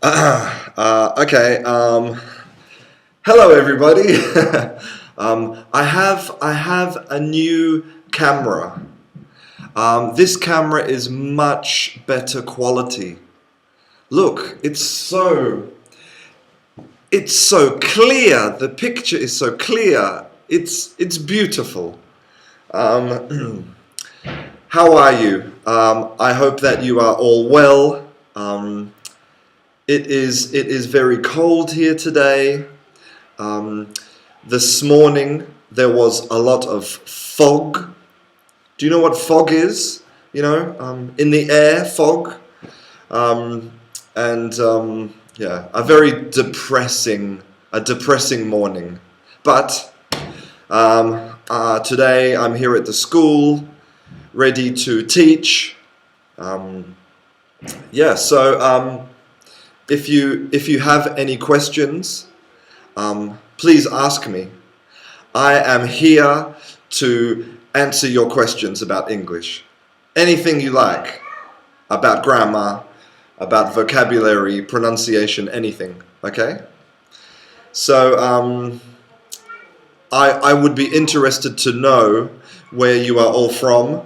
Okay. Hello, everybody. I have a new camera. This camera is much better quality. Look, it's so clear. The picture is so clear. It's beautiful. Um, how are you? I hope that you are all well. It is very cold here today. Um, this morning there was a lot of fog. Do you know what fog is? In the air, fog. Um, and yeah, a depressing morning. But today I'm here at the school, ready to teach. Um, yeah, so if you have any questions, please ask me. I am here to answer your questions about English. Anything you like, about grammar, about vocabulary, pronunciation, anything, okay? So I would be interested to know where you are all from.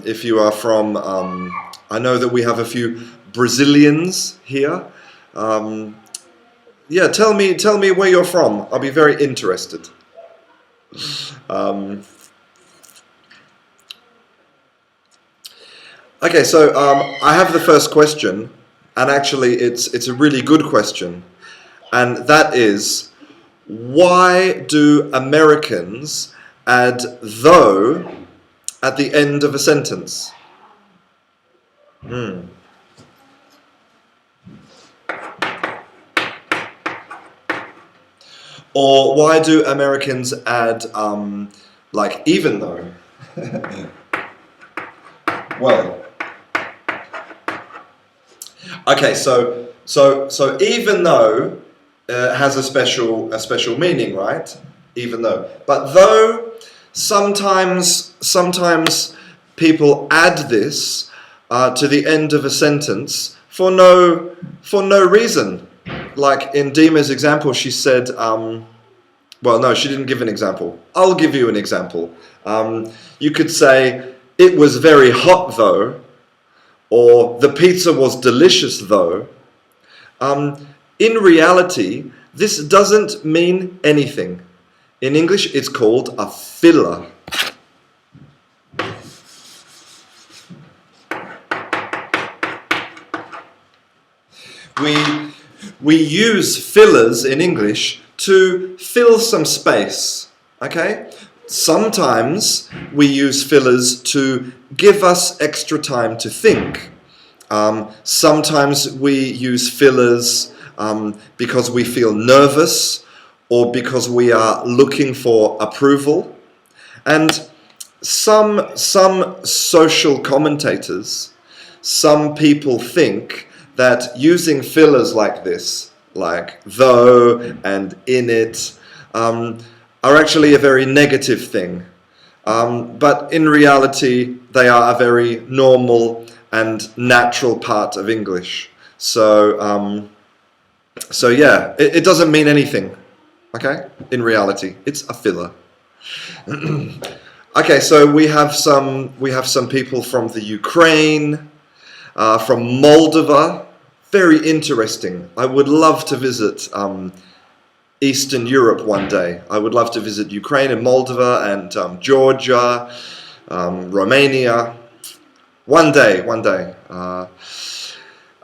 If you are from, I know that we have a few Brazilians here. Yeah, tell me where you're from. I'll be very interested. Okay, so I have the first question, and actually it's a really good question, and that is, why do Americans add though at the end of a sentence? Or why do Americans add like even though? Well, okay, so even though has a special meaning, right? Even though, but though sometimes people add this to the end of a sentence for no reason. Like in Dima's example, she said, well, no, she didn't give an example. I'll give you an example. You could say, it was very hot though, or the pizza was delicious though. In reality, this doesn't mean anything. In English, it's called a filler. We use fillers in English to fill some space, okay? Sometimes we use fillers to give us extra time to think. Sometimes we use fillers because we feel nervous or because we are looking for approval. And some social commentators, some people think that using fillers like this, like though and in it, are actually a very negative thing. But in reality, they are a very normal and natural part of English. So yeah, it doesn't mean anything, okay? In reality, it's a filler. Okay, so we have some people from the Ukraine, from Moldova. Very interesting. I would love to visit Eastern Europe one day. I would love to visit Ukraine and Moldova and Georgia, Romania. One day.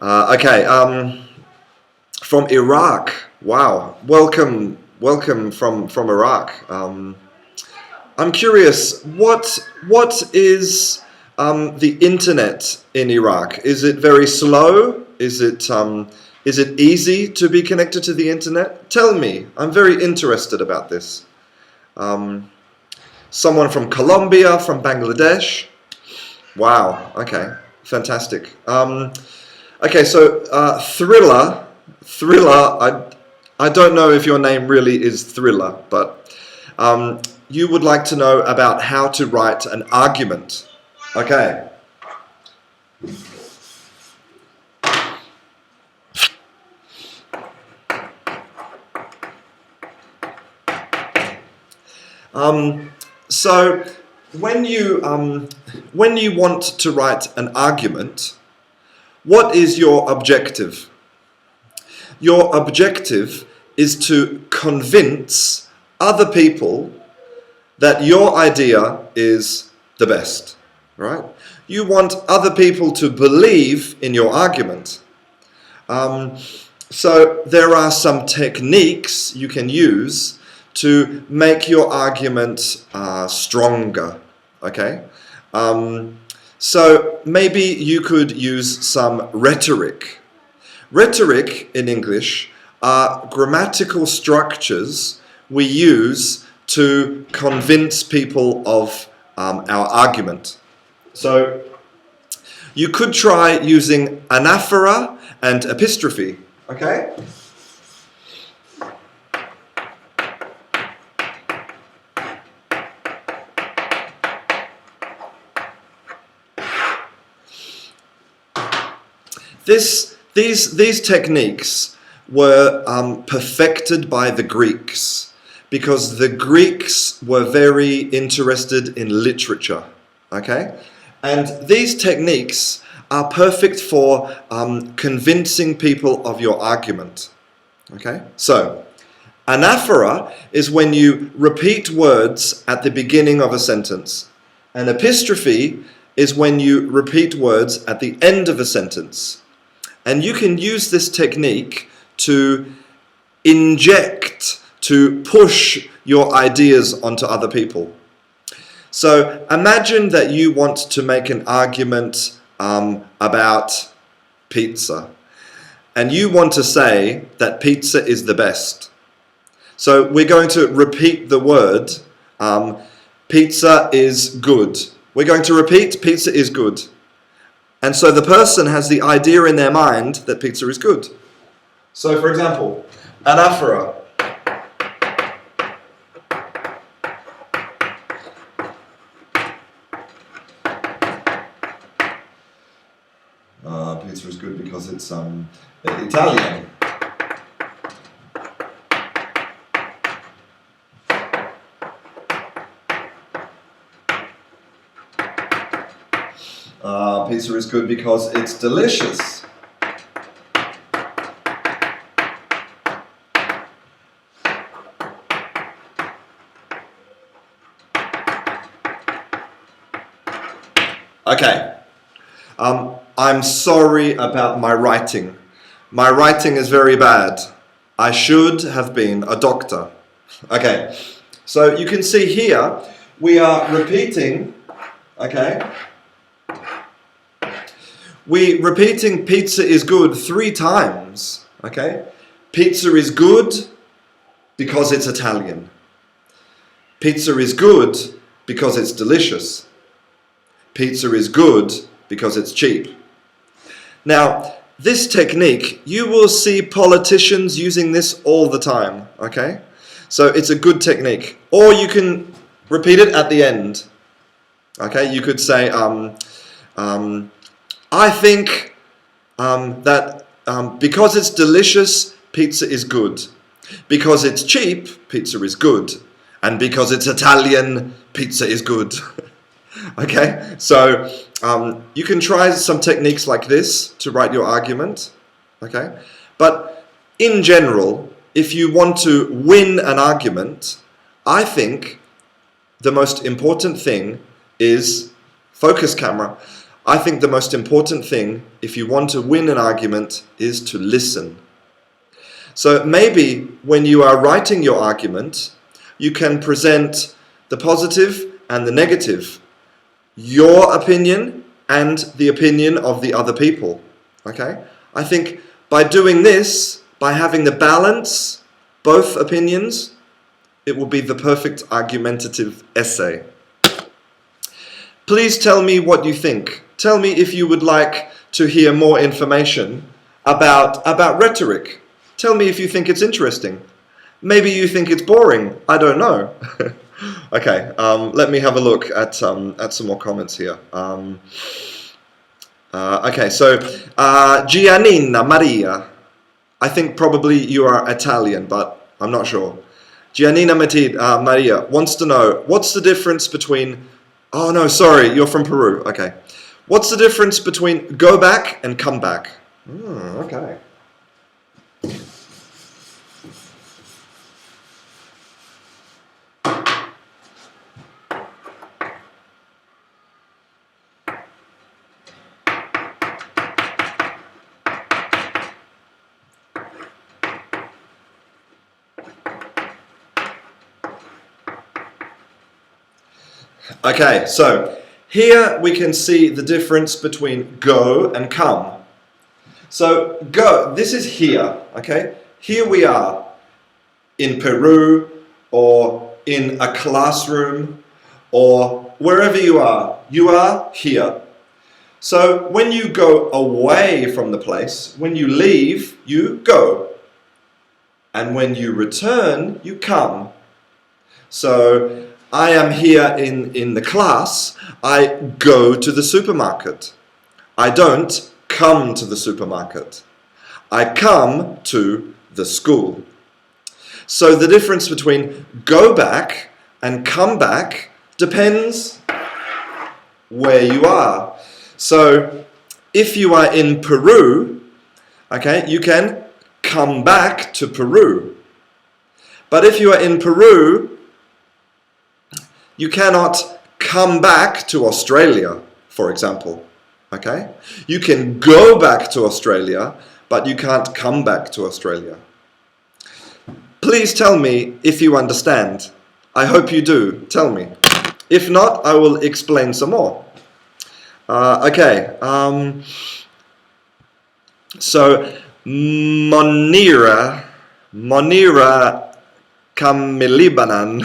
Okay, from Iraq. Wow, welcome from Iraq. I'm curious, what is the internet in Iraq? Is it very slow? Is it easy to be connected to the internet? Tell me. I'm very interested about this. Someone from Colombia, from Bangladesh. Wow. Okay. Fantastic. Okay. So Thriller. I don't know if your name really is Thriller, but you would like to know about how to write an argument. Okay. So when you want to write an argument, what is your objective? Your objective is to convince other people that your idea is the best, right? You want other people to believe in your argument. So there are some techniques you can use to make your argument stronger, okay? So maybe you could use some rhetoric. Rhetoric in English are grammatical structures we use to convince people of our argument. So you could try using anaphora and epistrophe, okay? These techniques were perfected by the Greeks because the Greeks were very interested in literature, okay? And these techniques are perfect for convincing people of your argument, okay? So, anaphora is when you repeat words at the beginning of a sentence. And epistrophe is when you repeat words at the end of a sentence. And you can use this technique to inject, to push your ideas onto other people. So imagine that you want to make an argument about pizza. And you want to say that pizza is the best. So we're going to repeat the word, pizza is good. We're going to repeat, pizza is good. And so the person has the idea in their mind that pizza is good. So for example, anaphora. Pizza is good because it's Italian. Pizza is good because it's delicious. Okay. I'm sorry about my writing. My writing is very bad. I should have been a doctor. Okay. So you can see here we are repeating, okay? We're repeating pizza is good 3 times, okay? Pizza is good because it's Italian. Pizza is good because it's delicious. Pizza is good because it's cheap. Now, this technique, you will see politicians using this all the time, okay? So it's a good technique. Or you can repeat it at the end, okay? You could say, I think that because it's delicious, pizza is good. Because it's cheap, pizza is good. And because it's Italian, pizza is good. Okay, so you can try some techniques like this to write your argument. Okay, but in general, if you want to win an argument, I think the most important thing is focus camera. I think the most important thing, if you want to win an argument, is to listen. So maybe when you are writing your argument, you can present the positive and the negative, your opinion and the opinion of the other people. Okay? I think by doing this, by having the balance, both opinions, it will be the perfect argumentative essay. Please tell me what you think. Tell me if you would like to hear more information about rhetoric. Tell me if you think it's interesting. Maybe you think it's boring. I don't know. Okay, let me have a look at some more comments here. Okay, so Giannina Maria. I think probably you are Italian, but I'm not sure. Giannina Maria wants to know, what's the difference between... Oh, no, sorry, you're from Peru. Okay. What's the difference between go back and come back? Okay. Okay, so here we can see the difference between go and come. So go, this is here, okay? Here we are in Peru or in a classroom or wherever you are here. So when you go away from the place, when you leave, you go. And when you return, you come. So I am here in the class, I go to the supermarket. I don't come to the supermarket. I come to the school. So the difference between go back and come back depends where you are. So if you are in Peru, okay, you can come back to Peru. But if you are in Peru, you cannot come back to Australia, for example. Okay? You can go back to Australia, but you can't come back to Australia. Please tell me if you understand. I hope you do. Tell me. If not, I will explain some more. Okay. So, Monira Kamilibanan.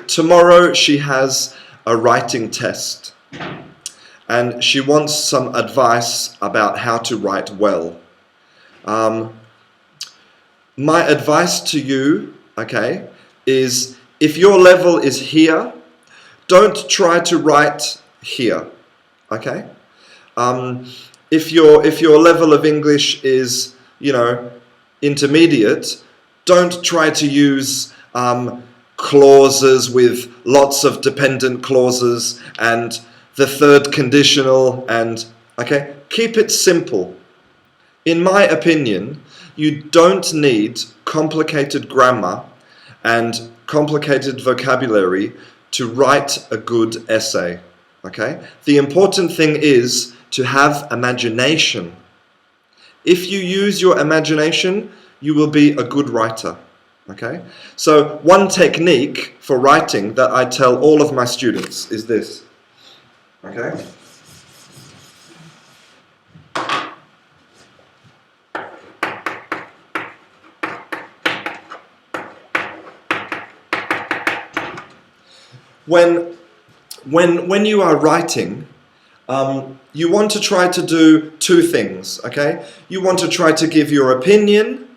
Tomorrow she has a writing test and she wants some advice about how to write well. My advice to you, okay, is if your level is here, don't try to write here, okay? If your level of English is, intermediate, don't try to use clauses with lots of dependent clauses and the third conditional and, okay, keep it simple. In my opinion, you don't need complicated grammar and complicated vocabulary to write a good essay, okay? The important thing is to have imagination. If you use your imagination, you will be a good writer. Okay? So one technique for writing that I tell all of my students is this. Okay? When you are writing, you want to try to do two things, okay? You want to try to give your opinion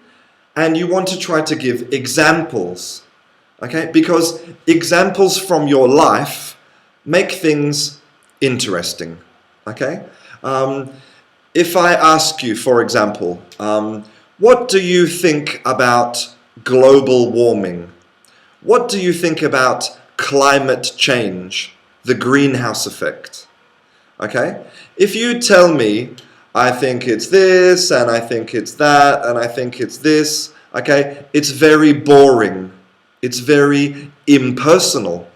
and you want to try to give examples, okay? Because examples from your life make things interesting, okay? If I ask you, for example, what do you think about global warming? What do you think about climate change, the greenhouse effect? Okay? If you tell me, I think it's this, and I think it's that, and I think it's this, okay? It's very boring. It's very impersonal.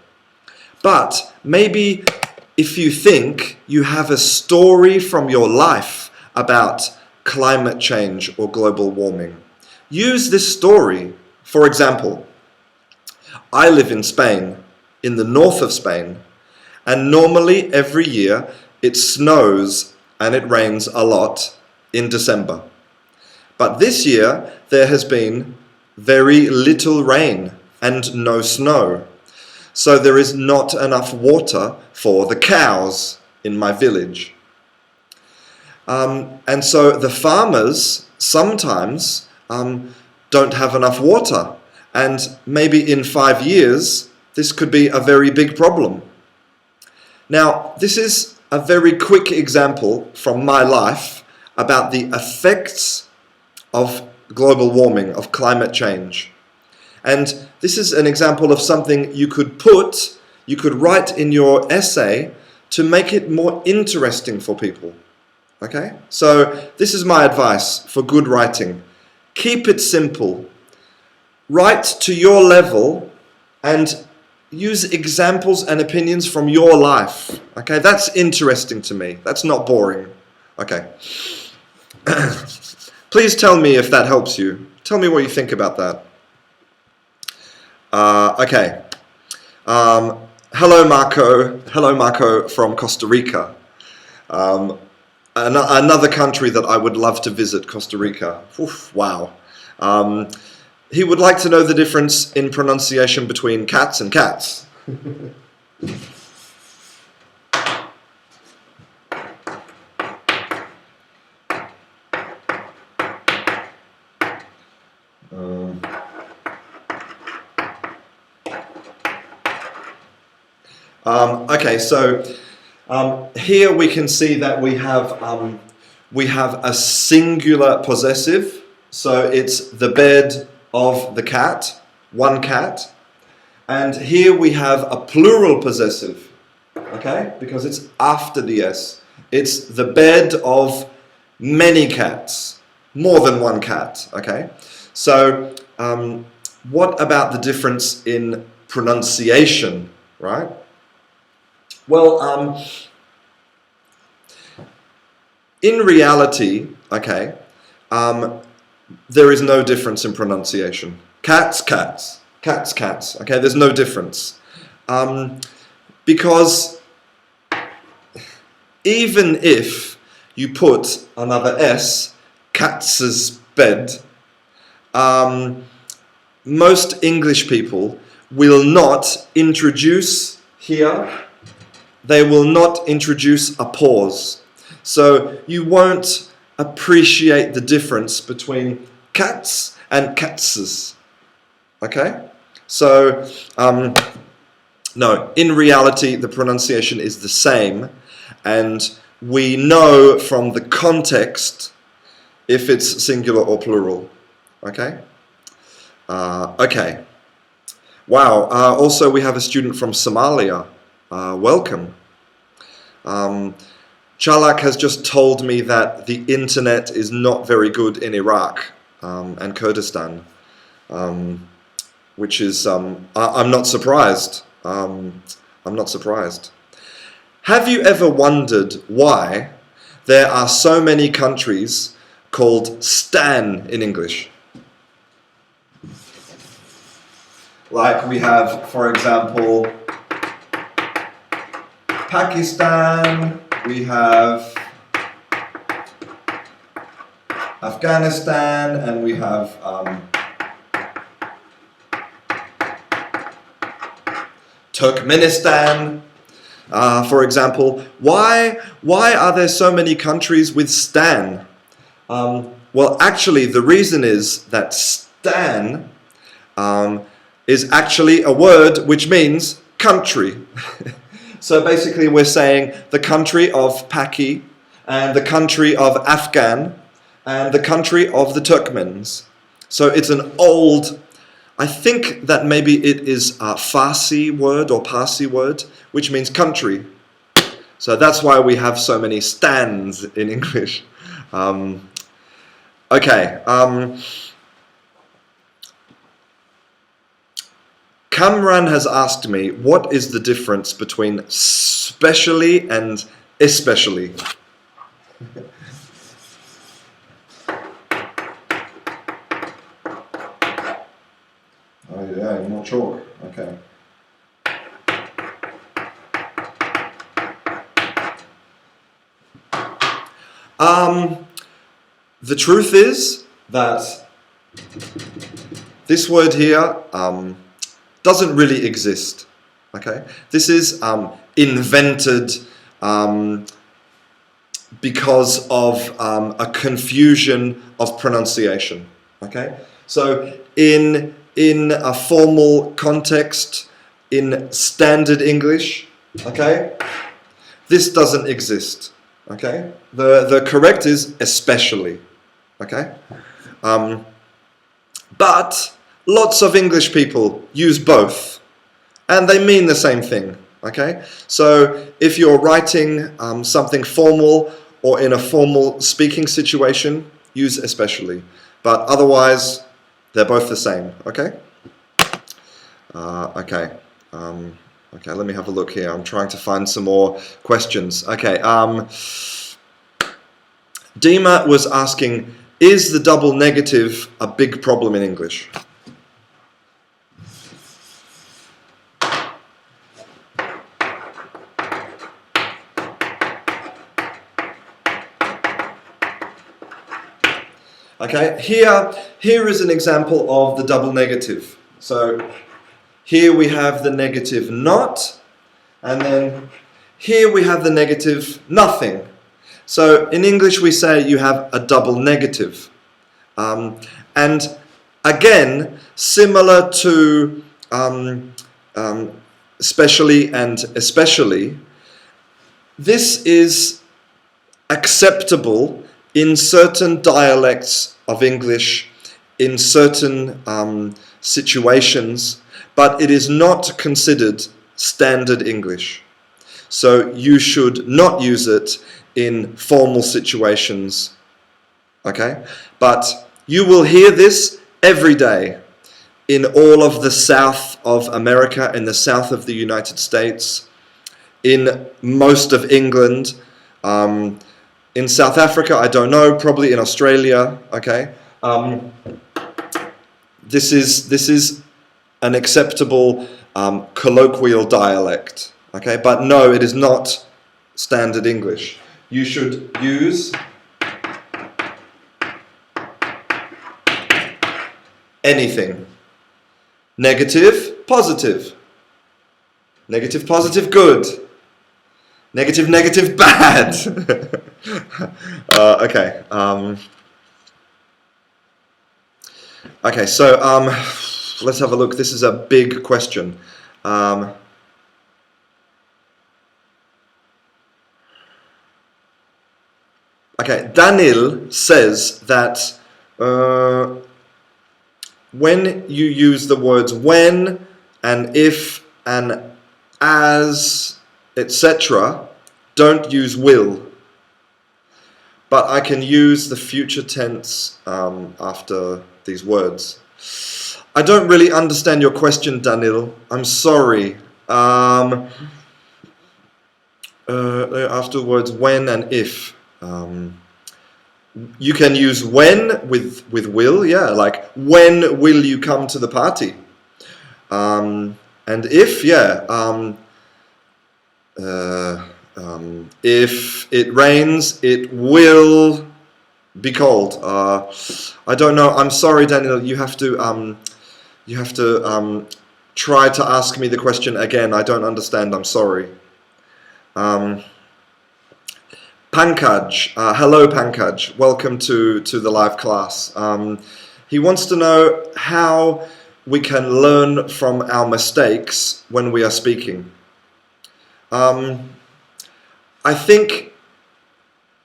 But maybe if you think you have a story from your life about climate change or global warming, use this story. For example, I live in Spain, in the north of Spain, and normally every year it snows and it rains a lot in December. But this year there has been very little rain and no snow. So there is not enough water for the cows in my village. And so the farmers sometimes don't have enough water. And maybe in 5 years, this could be a very big problem. Now, this is a very quick example from my life about the effects of global warming, of climate change. And this is an example of something you could write in your essay to make it more interesting for people. Okay? So this is my advice for good writing. Keep it simple. Write to your level and use examples and opinions from your life. Okay? That's interesting to me. That's not boring. Okay. Please tell me if that helps you. Tell me what you think about that. Okay. Hello, Marco. Hello, Marco from Costa Rica. Another country that I would love to visit, Costa Rica. Oof, wow. He would like to know the difference in pronunciation between cats and cats. Okay, so here we can see that we have a singular possessive, so it's the bed of the cat, one cat, and here we have a plural possessive, okay, because it's after the S. It's the bed of many cats, more than one cat, okay? So what about the difference in pronunciation, right? Well, in reality, okay, there is no difference in pronunciation. Cats, cats. Cats, cats. Okay, there's no difference. Because even if you put another S, cat's bed, most English people will not introduce here, they will not introduce a pause. So you won't appreciate the difference between cats and catses. Okay? So, no, in reality, the pronunciation is the same, and we know from the context if it's singular or plural. Okay? Okay. Wow. Also, we have a student from Somalia. Welcome. Chalak has just told me that the internet is not very good in Iraq and Kurdistan, which is, I'm not surprised. I'm not surprised. Have you ever wondered why there are so many countries called Stan in English? Like we have, for example, Pakistan, we have Afghanistan, and we have Turkmenistan, for example. Why are there so many countries with Stan? Well, actually, the reason is that Stan is actually a word which means country. So basically we're saying the country of Paki, and the country of Afghan, and the country of the Turkmens. So it's an old, I think that maybe it is a Farsi word or Parsi word, which means country. So that's why we have so many stands in English. Okay. Kamran has asked me, what is the difference between specially and especially? Oh yeah, more chalk. Okay. The truth is that this word here doesn't really exist. Okay, this is invented because of a confusion of pronunciation. Okay, so in a formal context, in standard English, okay, this doesn't exist. Okay, the correct is especially. Okay, But lots of English people use both, and they mean the same thing. Okay, so if you're writing something formal or in a formal speaking situation, use especially. But otherwise, they're both the same. Okay. Okay, let me have a look here. I'm trying to find some more questions. Okay, Dima was asking, is the double negative a big problem in English? Okay, here is an example of the double negative. So here we have the negative not, and then here we have the negative nothing. So in English we say you have a double negative. And again, similar to specially and especially, this is acceptable in certain dialects of English, in certain situations, but it is not considered standard English. So you should not use it in formal situations, okay? But you will hear this every day in all of the south of America, in the south of the United States, in most of England, in South Africa, I don't know, probably in Australia, okay? This is an acceptable colloquial dialect, okay? But no, it is not standard English. You should use anything. Negative, positive. Negative, positive, good. Negative, negative, bad. Okay. Okay, so let's have a look. This is a big question. Okay, Daniel says that when you use the words when and if and as, etc., don't use will. But I can use the future tense after these words. I don't really understand your question, Daniel. I'm sorry. Afterwards, when and if. You can use when with will, yeah, like when will you come to the party? And if, yeah, if it rains, it will be cold. I don't know. I'm sorry, Daniel. You have to try to ask me the question again. I don't understand. I'm sorry. Pankaj, hello Pankaj. Welcome to the live class. He wants to know how we can learn from our mistakes when we are speaking. I think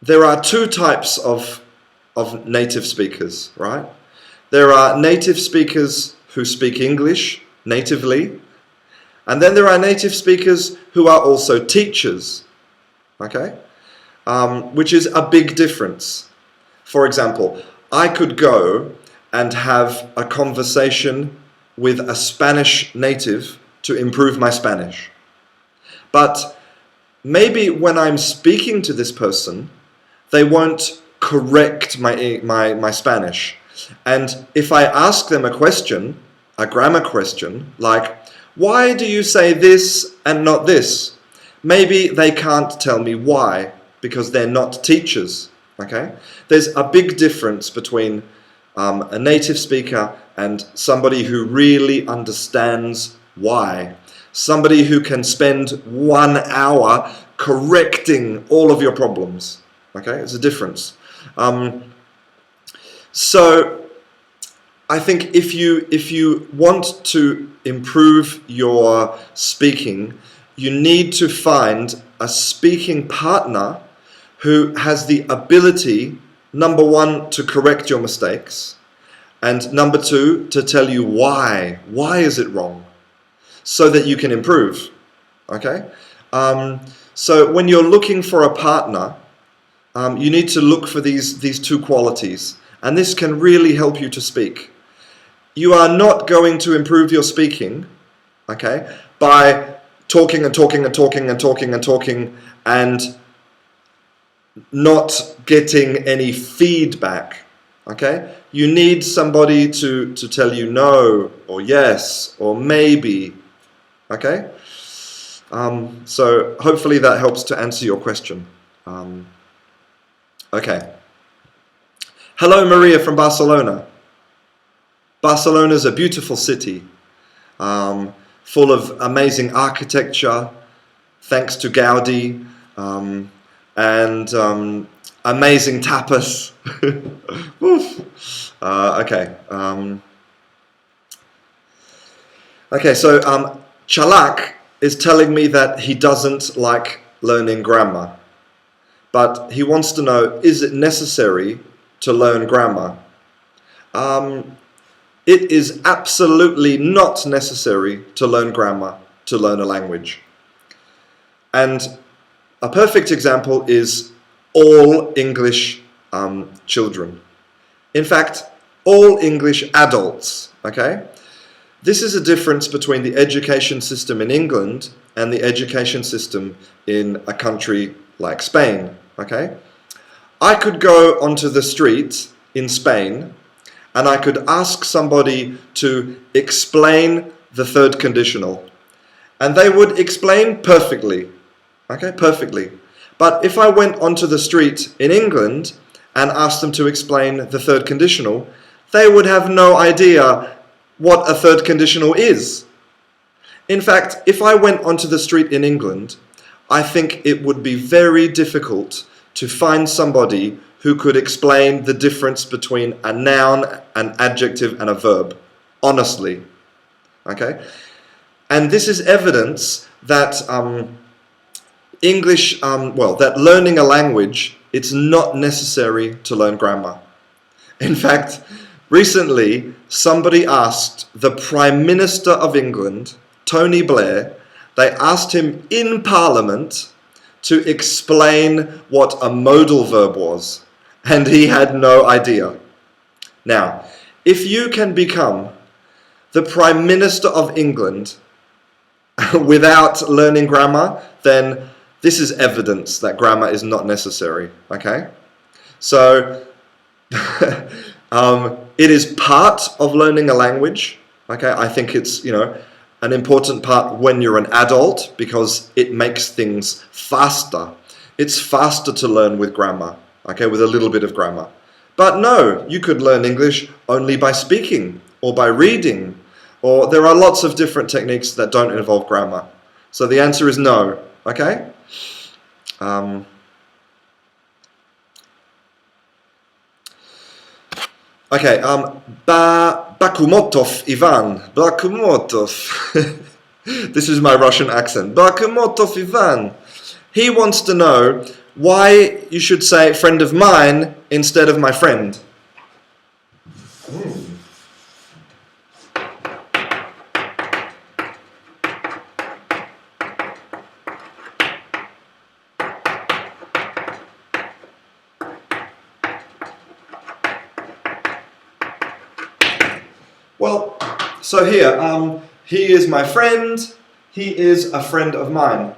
there are two types of native speakers, right? There are native speakers who speak English natively, and then there are native speakers who are also teachers, okay? Which is a big difference. For example, I could go and have a conversation with a Spanish native to improve my Spanish. But maybe when I'm speaking to this person, they won't correct my Spanish. And if I ask them a question, a grammar question, like, why do you say this and not this? Maybe they can't tell me why, because they're not teachers, okay? There's a big difference between a native speaker and somebody who really understands why. Somebody who can spend 1 hour correcting all of your problems, okay? It's a difference. So I think if you want to improve your speaking, you need to find a speaking partner who has the ability, number one, to correct your mistakes, And number two, to tell you why. Why is it wrong? So that you can improve. Okay? So when you're looking for a partner, you need to look for these two qualities. And this can really help you to speak. You are not going to improve your speaking, okay, by talking and talking and talking and talking and talking and not getting any feedback, okay? You need somebody to tell you no, or yes, or maybe, okay? So hopefully that helps to answer your question. Okay. Hello, Maria from Barcelona. Barcelona is a beautiful city, full of amazing architecture, thanks to Gaudi, and amazing tapas. Okay. Okay, so Chalak is telling me that he doesn't like learning grammar, but he wants to know, is it necessary to learn grammar? It is absolutely not necessary to learn grammar to learn a language. And a perfect example is all English children. In fact, all English adults, okay? This is a difference between the education system in England and the education system in a country like Spain, okay? I could go onto the street in Spain and I could ask somebody to explain the third conditional. And they would explain perfectly, okay, perfectly. But if I went onto the street in England and asked them to explain the third conditional, they would have no idea what a third conditional is. In fact, if I went onto the street in England, I think it would be very difficult to find somebody who could explain the difference between a noun, an adjective, and a verb. Honestly. Okay? And this is evidence that that learning a language, it's not necessary to learn grammar. In fact, recently, somebody asked the Prime Minister of England, Tony Blair, they asked him in Parliament to explain what a modal verb was. And he had no idea. Now, if you can become the Prime Minister of England without learning grammar, then this is evidence that grammar is not necessary, okay? So, it is part of learning a language, okay? I think it's, an important part when you're an adult because it makes things faster. It's faster to learn with grammar. Okay, with a little bit of grammar. But no, you could learn English only by speaking or by reading, or there are lots of different techniques that don't involve grammar. So the answer is no, okay? Okay, Bakumotov Ivan. Bakumotov. This is my Russian accent. Bakumotov Ivan. He wants to know why you should say friend of mine instead of my friend. Well, so here, he is my friend, he is a friend of mine.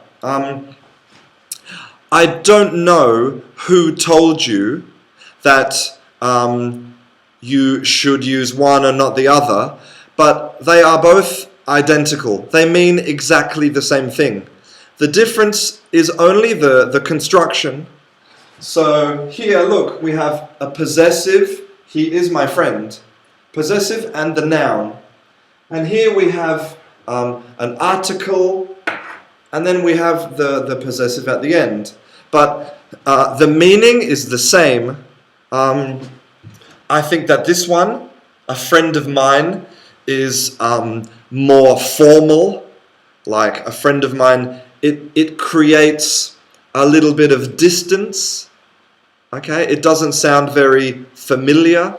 I don't know who told you that you should use one and not the other, but they are both identical. They mean exactly the same thing. The difference is only the construction. So here, look, we have a possessive, he is my friend. Possessive and the noun. And here we have an article, and then we have the possessive at the end. But the meaning is the same. I think that this one, a friend of mine, is more formal. Like a friend of mine, it creates a little bit of distance. Okay, it doesn't sound very familiar.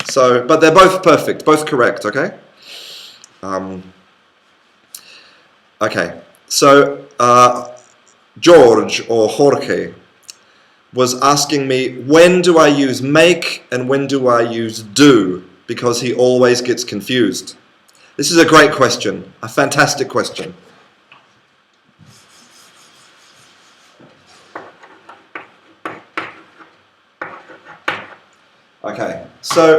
So, but they're both perfect, both correct, okay? Okay, so George or Jorge was asking me, when do I use make and when do I use do? Because he always gets confused. This is a great question, a fantastic question. Okay, so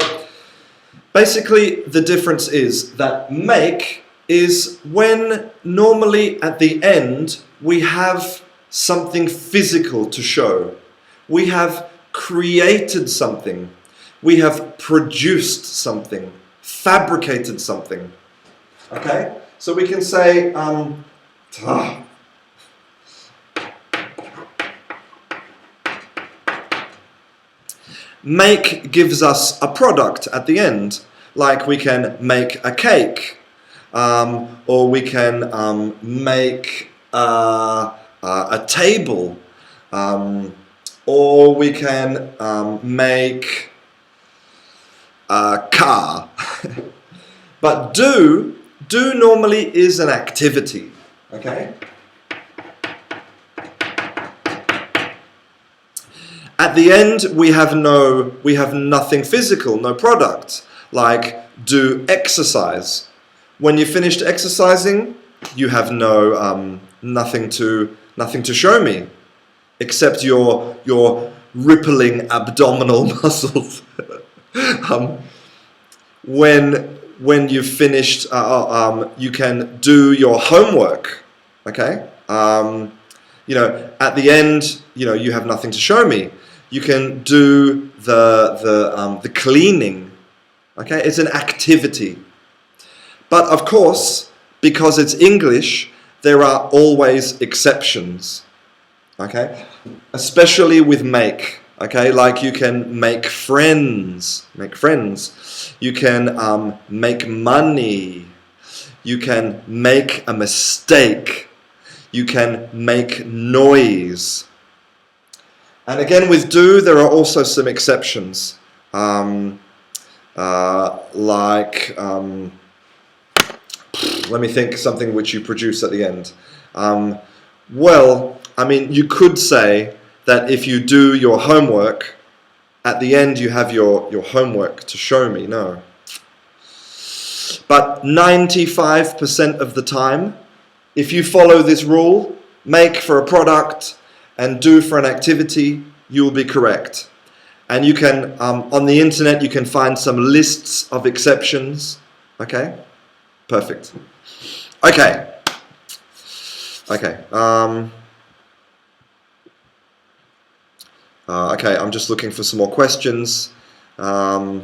basically the difference is that make is when normally at the end we have something physical to show. We have created something. We have produced something, fabricated something. Okay? So we can say, make gives us a product at the end. Like we can make a cake, or we can make a table, or we can make a car. But do normally is an activity, okay? At the end we have nothing physical, no product, like do exercise. When you finished exercising, you have nothing to show me, except your rippling abdominal muscles. When you've finished, you can do your homework. Okay, at the end, you have nothing to show me. You can do the cleaning. Okay, it's an activity. But of course, because it's English, there are always exceptions. Okay, especially with make. Okay, like you can make friends. You can make money. You can make a mistake. You can make noise. And again, with do, there are also some exceptions. Let me think something which you produce at the end. Well, I mean, you could say that if you do your homework, at the end you have your homework to show me, no. But 95% of the time, if you follow this rule, make for a product and do for an activity, you will be correct. And you can, on the internet, you can find some lists of exceptions. Okay? Perfect. Okay. Okay, I'm just looking for some more questions. Have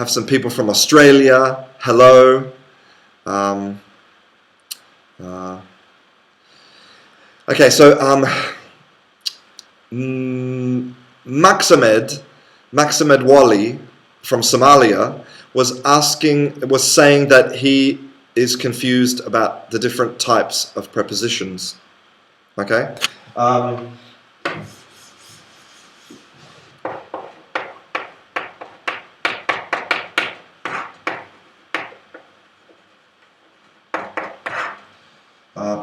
some people from Australia. Hello. Okay, so Maxamed Wali from Somalia was saying that he is confused about the different types of prepositions. Okay.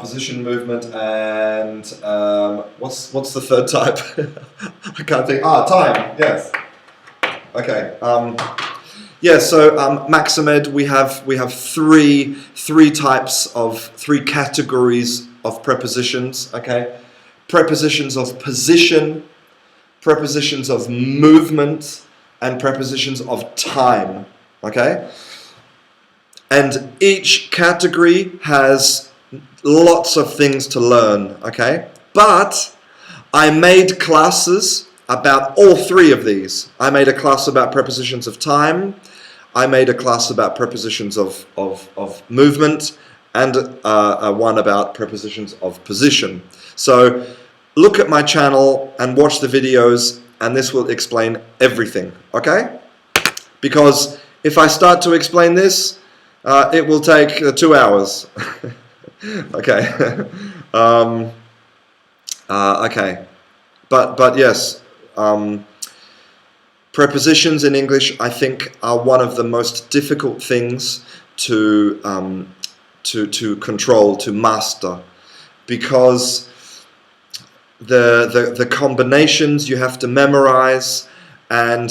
Position, movement, and what's the third type? I can't think. Time. Yes. Okay. Yeah. So Maximed, we have three categories of prepositions. Okay. Prepositions of position, prepositions of movement, and prepositions of time. Okay. And each category has lots of things to learn, okay? But I made classes about all three of these. I made a class about prepositions of time, I made a class about prepositions of movement, and one about prepositions of position. So look at my channel and watch the videos, and this will explain everything, okay? Because if I start to explain this, it will take 2 hours. Okay. Okay. But yes, Prepositions in English, I think, are one of the most difficult things to control, to master, because the combinations you have to memorize, and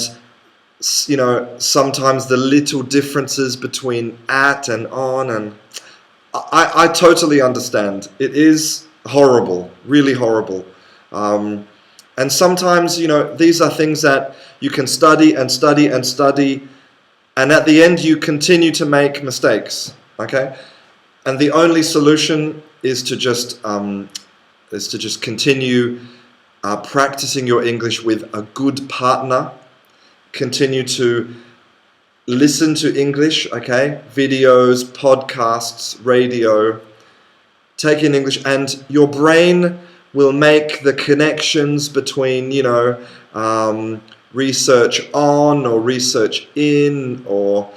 sometimes the little differences between at and on, and I totally understand. It is horrible, really horrible. And sometimes, these are things that you can study and study and study, and at the end you continue to make mistakes, okay? And the only solution is to just continue practicing your English with a good partner. Continue to listen to English, okay? Videos, podcasts, radio. Take in English, and your brain will make the connections between, research on or research in, or,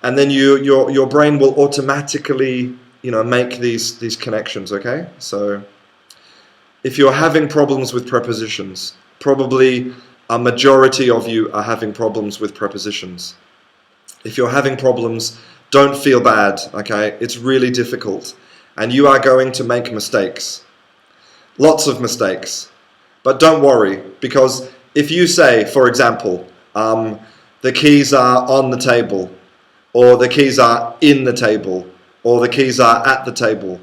and then your brain will automatically, make these connections, okay? So if you're having problems with prepositions, probably a majority of you are having problems with prepositions. If you're having problems, don't feel bad, okay? It's really difficult, and you are going to make mistakes. Lots of mistakes. But don't worry, because if you say, for example, the keys are on the table, or the keys are in the table, or the keys are at the table,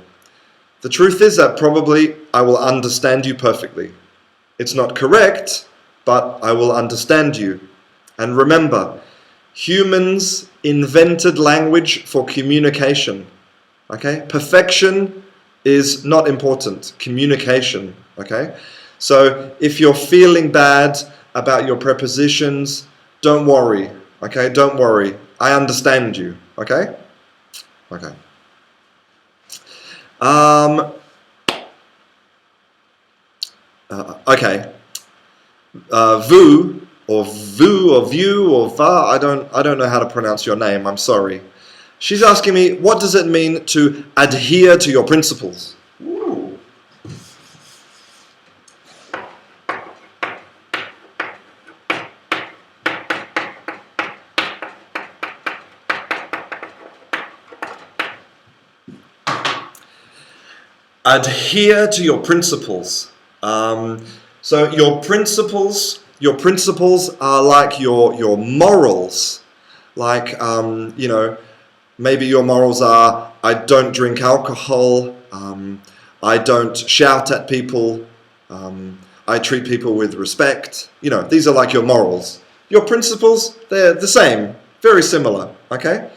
the truth is that probably I will understand you perfectly. It's not correct, but I will understand you. And remember, humans invented language for communication. Okay? Perfection is not important. Communication. Okay? So if you're feeling bad about your prepositions, don't worry. Okay? Don't worry. I understand you. Okay? Okay. Okay. Vous or vous or view or va, I don't know how to pronounce your name. I'm sorry. She's asking me, what does it mean to adhere to your principles? Ooh. Adhere to your principles. So your principles are like your morals. Like, maybe your morals are, I don't drink alcohol, I don't shout at people, I treat people with respect. These are like your morals. Your principles, they're the same, very similar, okay?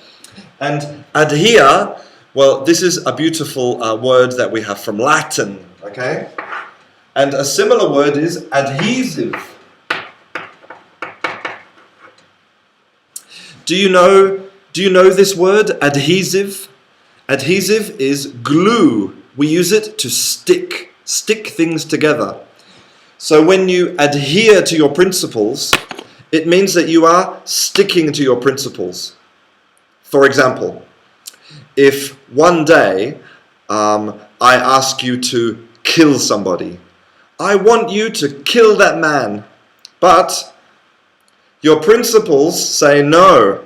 And adhere, well, this is a beautiful word that we have from Latin, okay? And a similar word is adhesive. Do you know this word, adhesive? Adhesive is glue. We use it to stick things together. So when you adhere to your principles, it means that you are sticking to your principles. For example, if one day I ask you to kill somebody, I want you to kill that man, but your principles say no,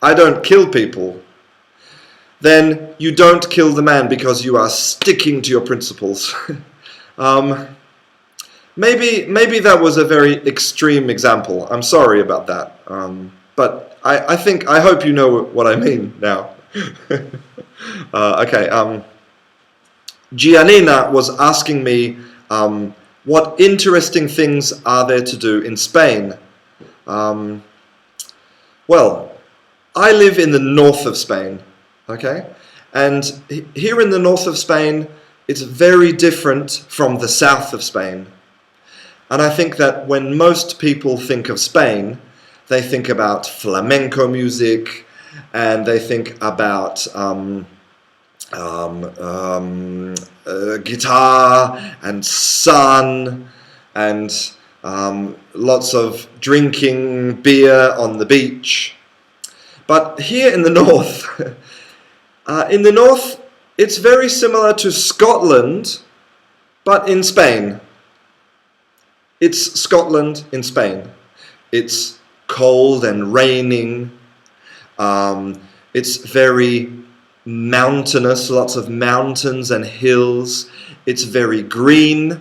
I don't kill people. Then you don't kill the man because you are sticking to your principles. Maybe that was a very extreme example. I'm sorry about that. But I hope you know what I mean now. Okay. Giannina was asking me what interesting things are there to do in Spain. Well, I live in the north of Spain, okay? And here in the north of Spain, it's very different from the south of Spain. And I think that when most people think of Spain, they think about flamenco music, and they think about guitar and sun and lots of drinking beer on the beach. But here in the north, it's very similar to Scotland, but in Spain. It's Scotland in Spain. It's cold and raining. It's very mountainous, lots of mountains and hills. It's very green.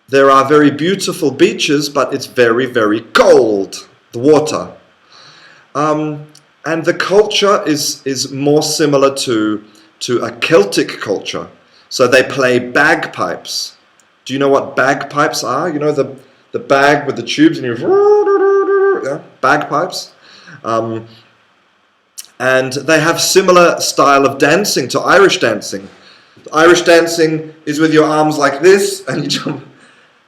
There are very beautiful beaches, but it's very, very cold, the water. And the culture is more similar to a Celtic culture. So they play bagpipes. Do you know what bagpipes are? You know the bag with the tubes and you... Yeah, bagpipes. And they have similar style of dancing to Irish dancing. Irish dancing is with your arms like this and you jump.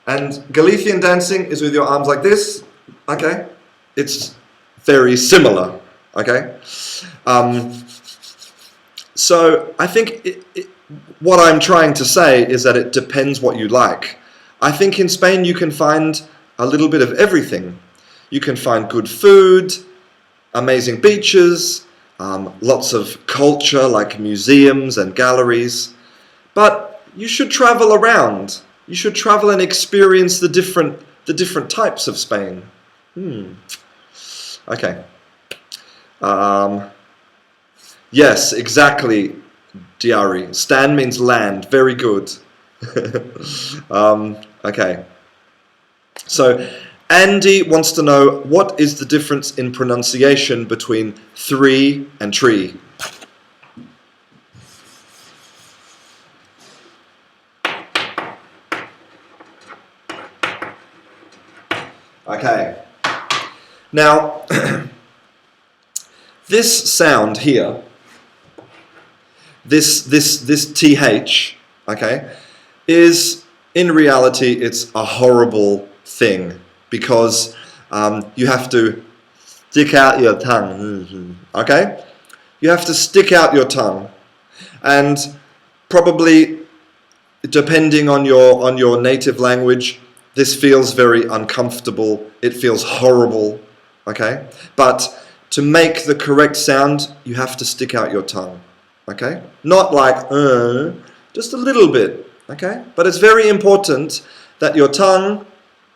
And Galician dancing is with your arms like this. Okay? It's very similar. Okay? So I think what I'm trying to say is that it depends what you like. I think in Spain you can find a little bit of everything. You can find good food, amazing beaches, lots of culture like museums and galleries. But you should travel around. You should travel and experience the different types of Spain. Okay. Yes, exactly, Diari. Stan means land. Very good. Okay. So Andy wants to know, what is the difference in pronunciation between three and tree? Okay. Now, this sound here, this th, okay, is in reality it's a horrible thing because you have to stick out your tongue. Okay, you have to stick out your tongue, and probably depending on your native language, this feels very uncomfortable. It feels horrible. Okay, but to make the correct sound, you have to stick out your tongue. Okay, not like just a little bit. Okay, but it's very important that your tongue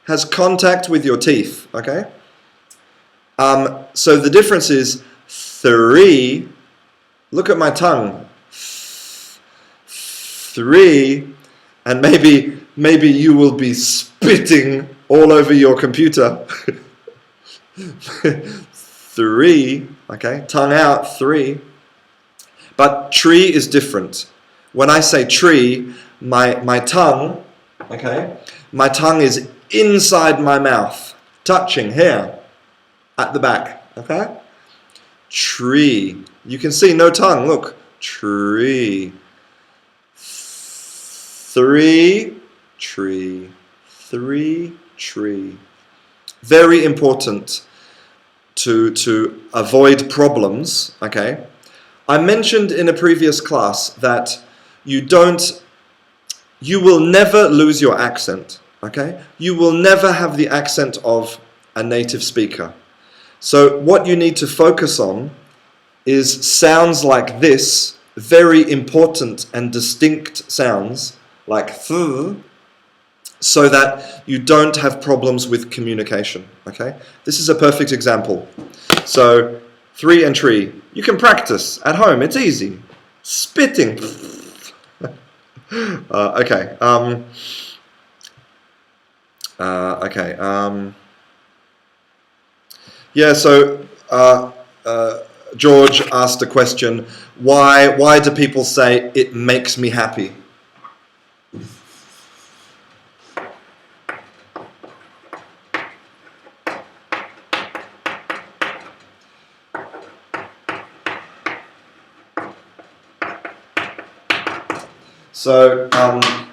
has contact with your teeth. Okay, so the difference is three. Look at my tongue. Three, and maybe you will be spitting all over your computer. Three, okay, tongue out, three. But tree is different. When I say tree, my tongue, okay, my tongue is inside my mouth, touching here, at the back, okay? Tree. You can see no tongue, look. Tree. Three, tree. Three, tree. Very important to avoid problems, okay? I mentioned in a previous class that you will never lose your accent, okay? You will never have the accent of a native speaker. So what you need to focus on is sounds like this, very important and distinct sounds, like th, so that you don't have problems with communication, okay? This is a perfect example. So, three and tree. You can practice at home, it's easy. Spitting. Okay. Yeah, so George asked a question, why do people say it makes me happy? So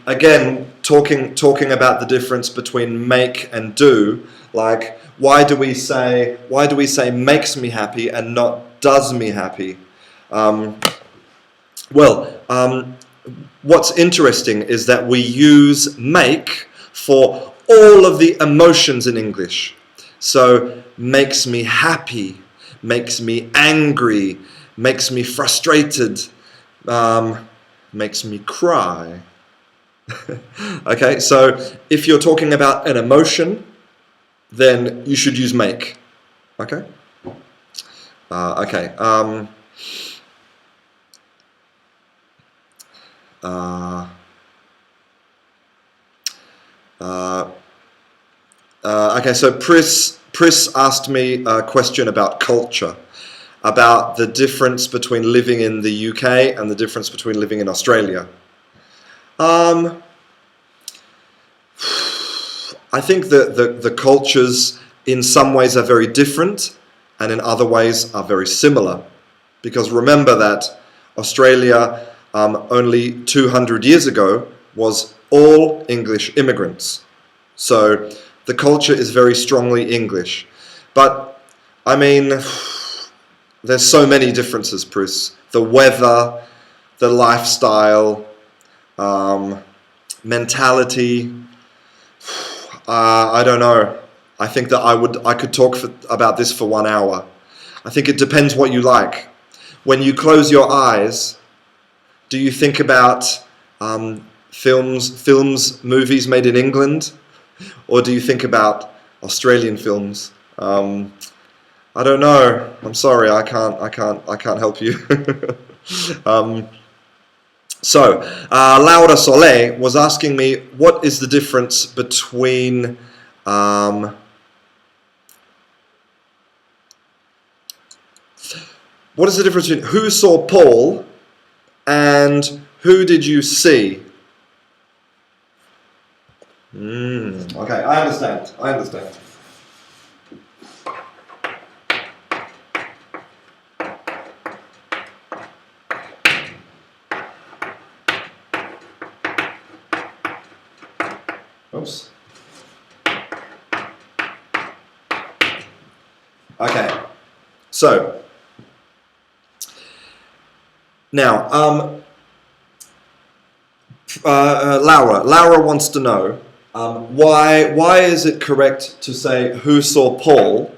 again, talking about the difference between make and do, like why do we say makes me happy and not does me happy? What's interesting is that we use make for all of the emotions in English. So makes me happy, makes me angry, makes me frustrated, makes me cry. Okay, so if you're talking about an emotion, then you should use make. Okay? Okay. Okay, so Pris asked me a question about culture, about the difference between living in the UK and the difference between living in Australia. I think that the cultures in some ways are very different and in other ways are very similar. Because remember that Australia only 200 years ago was all English immigrants. So the culture is very strongly English. But, I mean, there's so many differences, Pris. The weather, the lifestyle, mentality. I don't know. I think that I could talk about this for 1 hour. I think it depends what you like. When you close your eyes, do you think about movies made in England, or do you think about Australian films? I don't know. I'm sorry. I can't help you. So, Laura Soleil was asking me, what is the difference between what is the difference between who saw Paul and who did you see? Okay, I understand. Oops. Okay, so now Laura wants to know why is it correct to say who saw Paul,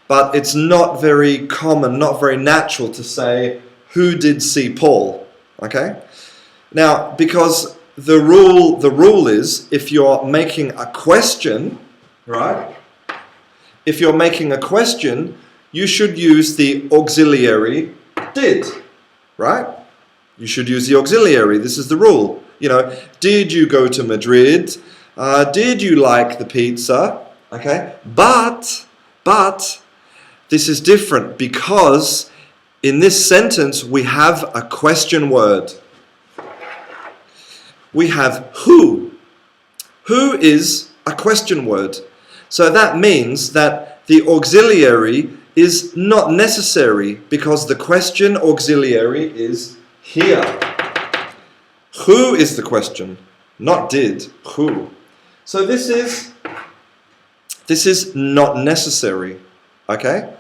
but it's not very common, not very natural to say who did see Paul. Okay, now because the rule is, if you're making a question, right? If you're making a question, you should use the auxiliary did, right? You should use the auxiliary. This is the rule. You know, did you go to Madrid? Did you like the pizza? Okay, but this is different because in this sentence we have a question word. We have who. Who is a question word. So that means that the auxiliary is not necessary because the question auxiliary is here. Who is the question? Not did. Who. So this is not necessary. Okay?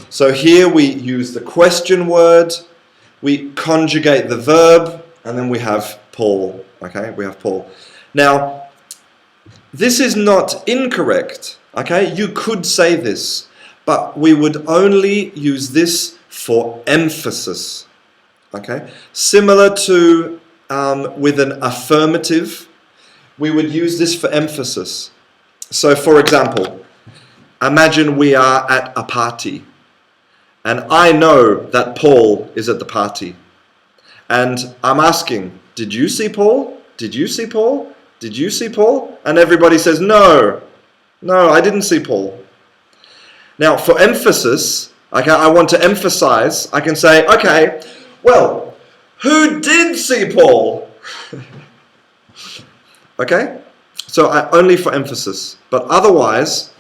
So here we use the question word, we conjugate the verb, and then we have Paul. Okay, we have Paul. Now, this is not incorrect. Okay, you could say this, but we would only use this for emphasis. Okay, similar to with an affirmative, we would use this for emphasis. So, for example, imagine we are at a party, and I know that Paul is at the party, and I'm asking, did you see Paul? Did you see Paul? Did you see Paul? And everybody says, no, I didn't see Paul. Now, for emphasis, okay, I want to emphasize, I can say, okay, well, who did see Paul? Okay? So only for emphasis. But otherwise,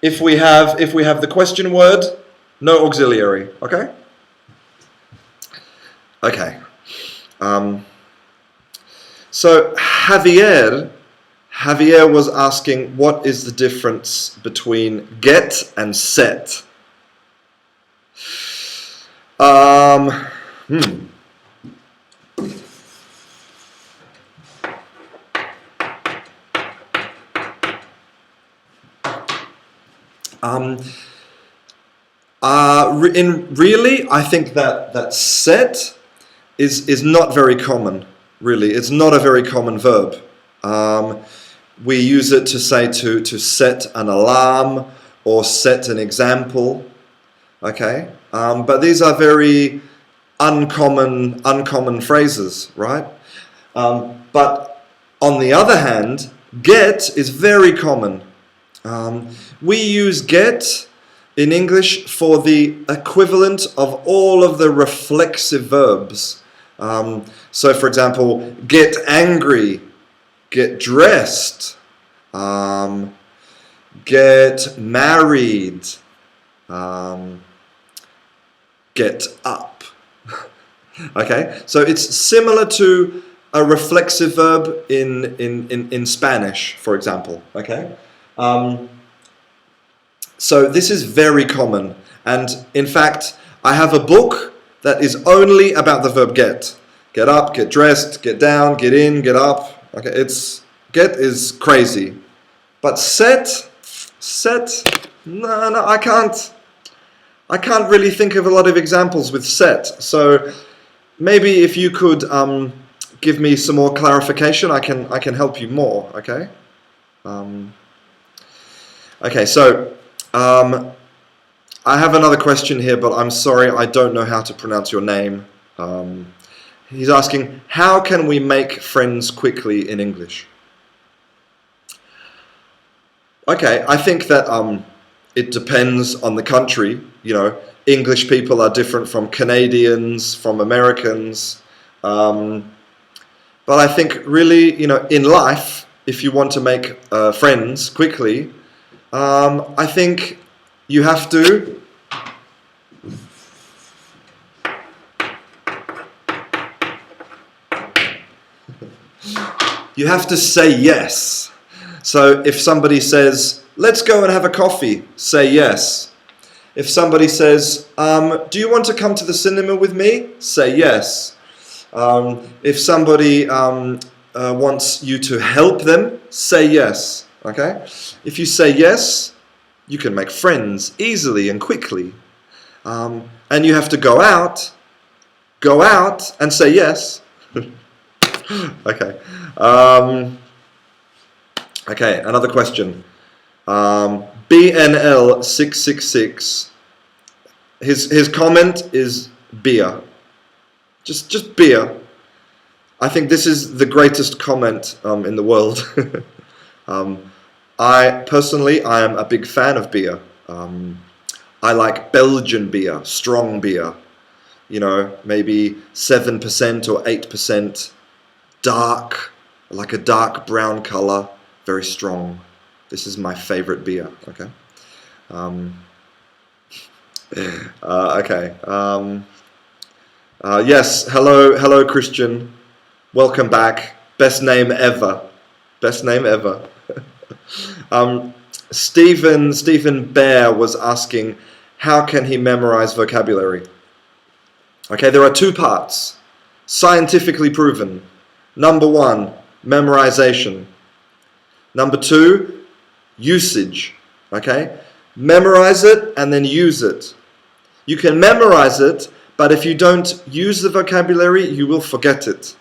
if we have the question word, no auxiliary. Okay? Okay. So Javier was asking, what is the difference between get and set? Really, I think that set is not very common. Really, it's not a very common verb. We use it to say to set an alarm or set an example. Okay, but these are very uncommon phrases, right? But on the other hand, get is very common. We use get in English for the equivalent of all of the reflexive verbs. So, for example, get angry, get dressed, get married, get up. Okay, so it's similar to a reflexive verb in Spanish, for example. Okay, so this is very common, and in fact, I have a book that is only about the verb get. Get up, get dressed, get down, get in, get up. Okay, get is crazy, but set, no, I can't really think of a lot of examples with set. So maybe if you could give me some more clarification, I can help you more. Okay. Okay. So I have another question here, but I'm sorry, I don't know how to pronounce your name. He's asking, how can we make friends quickly in English? Okay, I think that it depends on the country. You know, English people are different from Canadians, from Americans. But I think really, you know, in life, if you want to make friends quickly, I think you have to say yes. So if somebody says, let's go and have a coffee, say yes. If somebody says, do you want to come to the cinema with me? Say yes. If somebody wants you to help them, say yes. Okay? If you say yes, you can make friends easily and quickly. And you have to go out and say yes. Okay. Okay, another question. BNL666. His comment is beer. Just beer. I think this is the greatest comment in the world. I am a big fan of beer. I like Belgian beer, strong beer. You know, maybe 7% or 8%, dark, like a dark brown color, very strong. This is my favorite beer. Okay. Okay. Yes. Hello, Christian. Welcome back. Best name ever. Best name ever. Stephen Bear was asking, how can he memorize vocabulary? Okay, there are two parts, scientifically proven. Number one, memorization. Number two, usage. Okay, memorize it and then use it. You can memorize it, but if you don't use the vocabulary, you will forget it.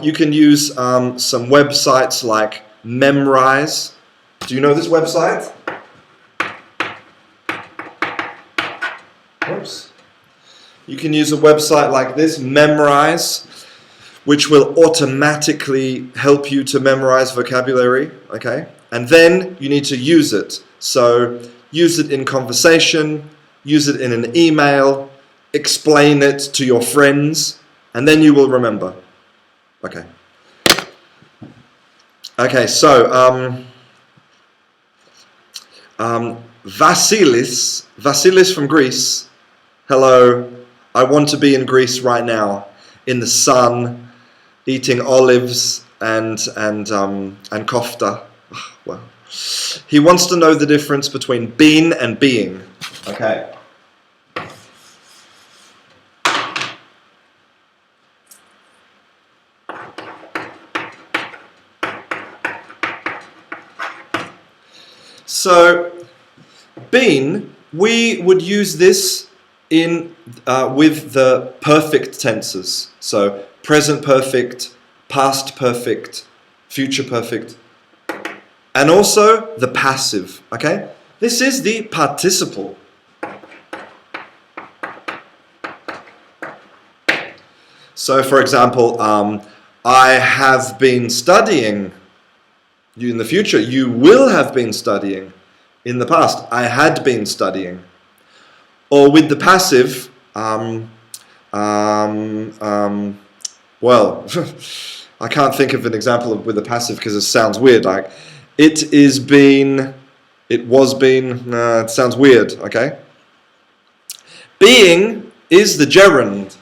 You can use some websites like Memrise. Do you know this website? Oops. You can use a website like this, Memrise, which will automatically help you to memorize vocabulary, okay? And then you need to use it. So use it in conversation, use it in an email, explain it to your friends, and then you will remember. Okay. Okay, so Vasilis from Greece. Hello. I want to be in Greece right now, in the sun, eating olives and kofta. Well, he wants to know the difference between been and being. Okay. So, been, we would use this in with the perfect tenses. So present perfect, past perfect, future perfect. and also the passive. Okay, this is the participle. So, for example, I have been studying. In the future, you will have been studying. In the past, I had been studying. Or with the passive, well, I can't think of an example with the passive because it sounds weird. Like, it is been, it was been, it sounds weird, okay? Being is the gerund.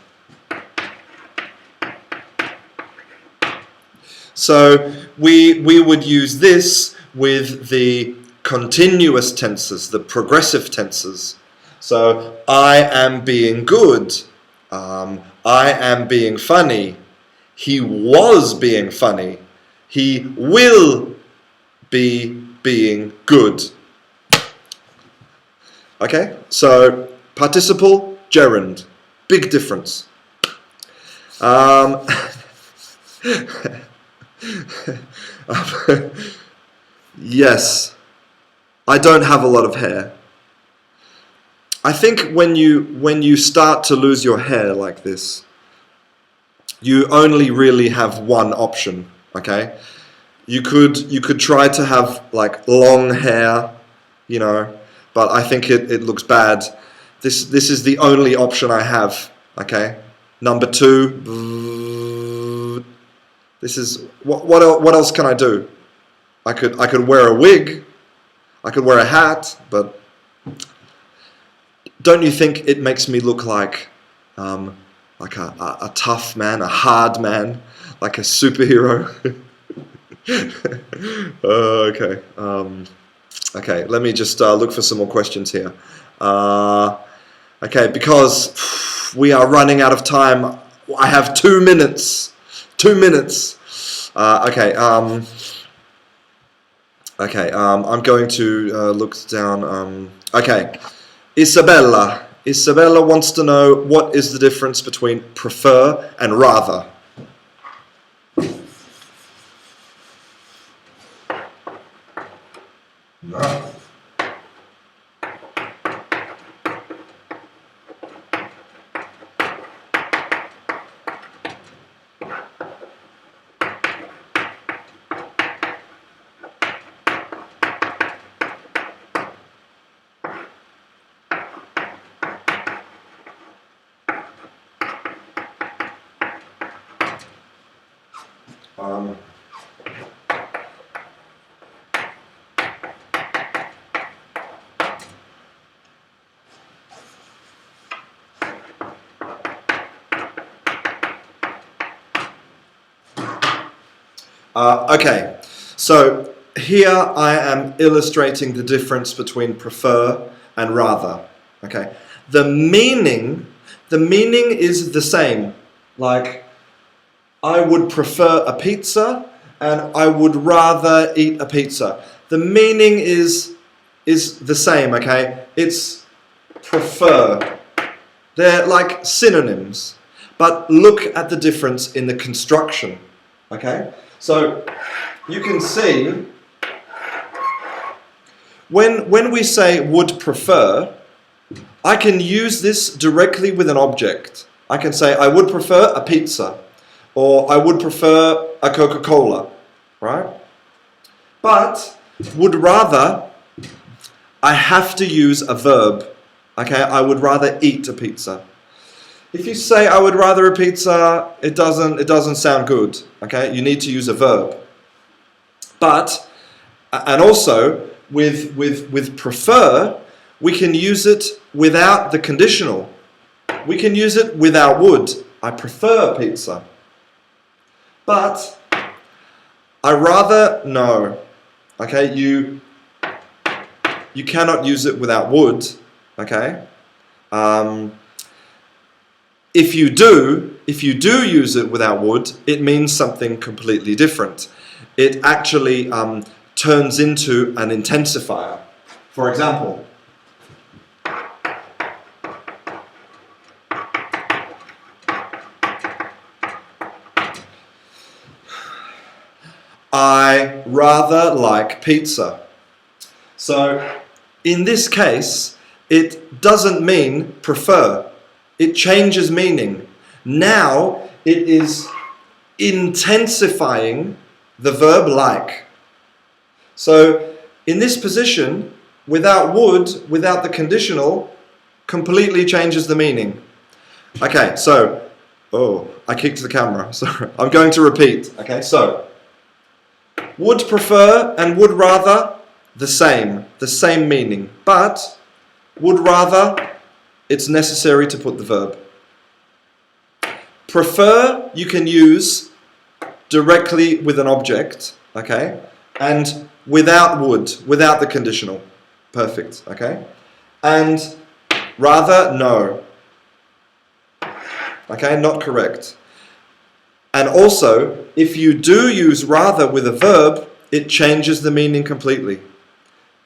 So we would use this with the continuous tenses, the progressive tenses. So I am being good. I am being funny. He was being funny. He will be being good. Okay? So participle, gerund. Big difference. Yes, I don't have a lot of hair. I think when you start to lose your hair like this, you only really have one option. Okay, you could try to have like long hair, you know, but I think it looks bad. This is the only option I have. Okay, number two. This is what else can I do? I could wear a wig, I could wear a hat, but don't you think it makes me look like a tough man, a hard man, like a superhero? Okay. Okay. Let me just look for some more questions here. Okay, because we are running out of time. I have 2 minutes. 2 minutes. Okay. Okay. I'm going to look down. Okay. Isabella wants to know what is the difference between prefer and rather. Okay, so here I am illustrating the difference between prefer and rather. Okay, the meaning is the same. Like, I would prefer a pizza and I would rather eat a pizza. The meaning is the same. Okay, it's prefer. They're like synonyms, but look at the difference in the construction. Okay. So you can see when we say would prefer, I can use this directly with an object. I can say I would prefer a pizza, or I would prefer a Coca-Cola, right? But would rather, I have to use a verb. Okay, I would rather eat a pizza. If you say I would rather a pizza, it doesn't sound good. Okay, you need to use a verb. But and also with prefer, we can use it without the conditional. We can use it without would. I prefer pizza. But I rather, no. Okay, you cannot use it without would. Okay. If you do use it without would, it means something completely different. It actually turns into an intensifier. For example, I rather like pizza. So in this case, it doesn't mean prefer. It changes meaning. Now it is intensifying the verb like. So in this position, without would, without the conditional, completely changes the meaning. Okay, so, I kicked the camera. Sorry, I'm going to repeat. Okay, so, would prefer and would rather, the same meaning. But, would rather, it's necessary to put the verb. Prefer, you can use directly with an object, okay? And without would, without the conditional. Perfect, okay? And rather, no. Okay, not correct. And also, if you do use rather with a verb, it changes the meaning completely.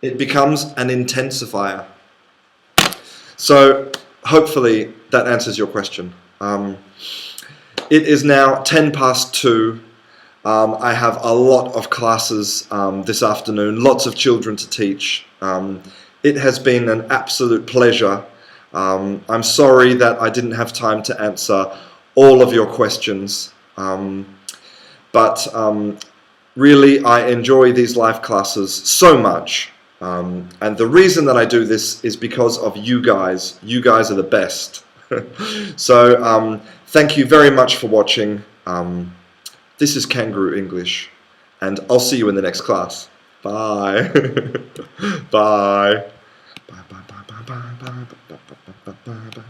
It becomes an intensifier. So, hopefully that answers your question. It is now 10 past 2. I have a lot of classes this afternoon, lots of children to teach. It has been an absolute pleasure. I'm sorry that I didn't have time to answer all of your questions, but really I enjoy these live classes so much. And the reason that I do this is because of you guys. You guys are the best. So thank you very much for watching. This is Canguro English, and I'll see you in the next class. Bye. Bye. Bye. Bye. Bye. Bye. Bye. Bye. Bye. Bye. Bye. Bye.